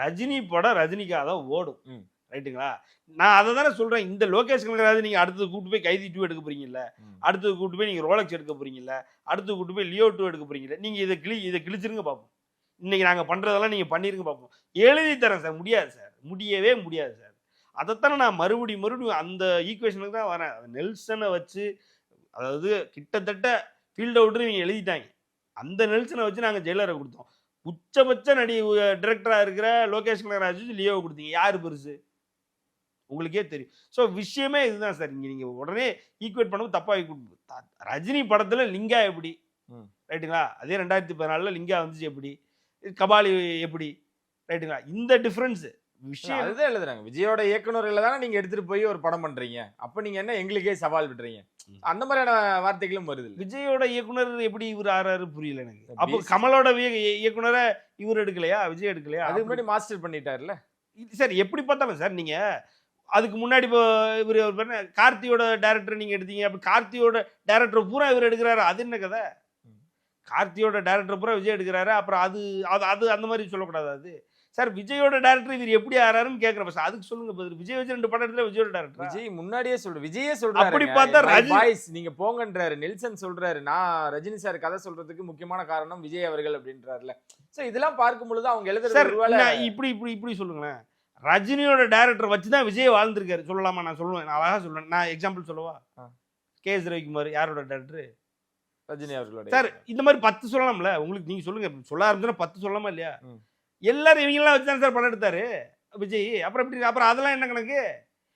ரஜினி படம் ரஜினிக்காக தான் ஓடும். ரைட்டுங்களா? நான் அதை தானே சொல்றேன். இந்த லோகேஷ் கனகராஜ் நீங்க அடுத்தது கூட்டு போய் கைதி 2 எடுக்க போறீங்கல்ல, அடுத்தது கூட்டு போய் நீங்க ரோலக்ஸ் எடுக்க போறீங்கல்ல, அடுத்தது கூட்டு போய் லியோ 2 எடுக்க போறீங்கல்ல, நீங்க இதை கிழிச்சிருங்க பார்ப்போம். இன்னைக்கு நாங்க பண்றதெல்லாம் நீங்க பண்ணிருங்க பார்ப்போம். எழுதி தரேன் சார். முடியாது சார், முடியவே முடியாது சார். அதைத்தானே நான் மறுபடியும் அந்த ஈக்குவேஷனுக்கு தான் வரேன். நெல்சனை வச்சு, அதாவது கிட்டத்தட்ட ஃபீல்ட் அவுட்னு இவங்க எழுதிட்டாங்க. அந்த நெல்சனை வச்சு நாங்கள் ஜெயிலரை கொடுத்தோம். உச்சபட்ச டைரக்டராக இருக்கிற லோகேஷ் கனகராஜ் லியோவை கொடுத்தீங்க. யார் பெருசு உங்களுக்கே தெரியும். ஸோ விஷயமே இதுதான் சார். இங்கே நீங்கள் உடனே ஈக்குவேட் பண்ணும்போது தப்பாக ரஜினி படத்தில் லிங்கா எப்படி ரைட்டுங்களா, அதே 2014 லிங்கா வந்துச்சு எப்படி, கபாலி எப்படி ரைட்டுங்களா, இந்த டிஃப்ரென்ஸு விஷயம் அதுதான் எழுதுறாங்க. விஜயோட இயக்குநர்களை தானே நீங்க எடுத்துட்டு போய் ஒரு படம் பண்றீங்க, அப்ப நீங்க என்ன எங்களுக்கே சவால் விடுறீங்க, அந்த மாதிரியான வார்த்தைகளும் வருது. விஜயோட இயக்குனர் எப்படி இவர் ஆறாரு புரியல எனக்கு. அப்போ கமலோட இயக்குனரை இவர் எடுக்கலையா, விஜய் எடுக்கலையா? அதுக்கு முன்னாடி மாஸ்டர் பண்ணிட்டாருல சார். எப்படி பார்த்தாலும் சார், நீங்க அதுக்கு முன்னாடி இப்போ இவர் கார்த்தியோட டைரக்டர் நீங்க எடுத்தீங்க, அப்படி கார்த்தியோட டைரக்டர் பூரா இவர் எடுக்கிறாரு. அது என்ன கதை? கார்த்தியோட டைரக்டர் பூரா விஜய் எடுக்கிறாரு. அப்புறம் அது அது அந்த மாதிரி சொல்லக்கூடாது. அது சார் விஜயோட டைரக்டர் இவர் எப்படி ஆறாருன்னு கேட்குறப்ப சார் அதுக்கு சொல்லுங்க பதில். விஜய் வச்சு 2 படம் எடுத்துல விஜயோட டைரக்டர். விஜய் முன்னாடியே விஜயே சொல்றாரு. அப்படி பார்த்தா பாய்ஸ் நீங்க போங்கன்றாரு. நெல்சன் சொல்றாரு நான் ரஜினி சார் கதை சொல்றதுக்கு முக்கியமான காரணம் விஜய் அவர்கள் அப்படின்றாருல. சோ இதெல்லாம் பார்க்கும் பொழுது அவங்க எழுதுறது இப்படி சொல்லுங்களேன். ரஜினியோட டைரக்டர் வச்சு தான் விஜய் வாழ்ந்திருக்காரு. சொல்லலாமா? நான் சொல்லுவேன், நான் அழகா சொல்லுவேன். நான் எக்ஸாம்பிள் சொல்லவா? கே.எஸ். ரவிக்குமார் யாரோட டைரக்டர்? ரஜினி அவர்களோட. சார் இந்த மாதிரி 10 சொல்லலாம்ல உங்களுக்கு. நீங்க சொல்லுங்க, சொல்ல ஆரம்பிச்சா 10 சொல்லலாமா இல்லையா? எல்லாரும் இவங்கெல்லாம் வச்சு தான் சார் படம் எடுத்தாரு விஜய். அப்புறம் எப்படி? அப்புறம் அதெல்லாம் என்ன கணக்கு?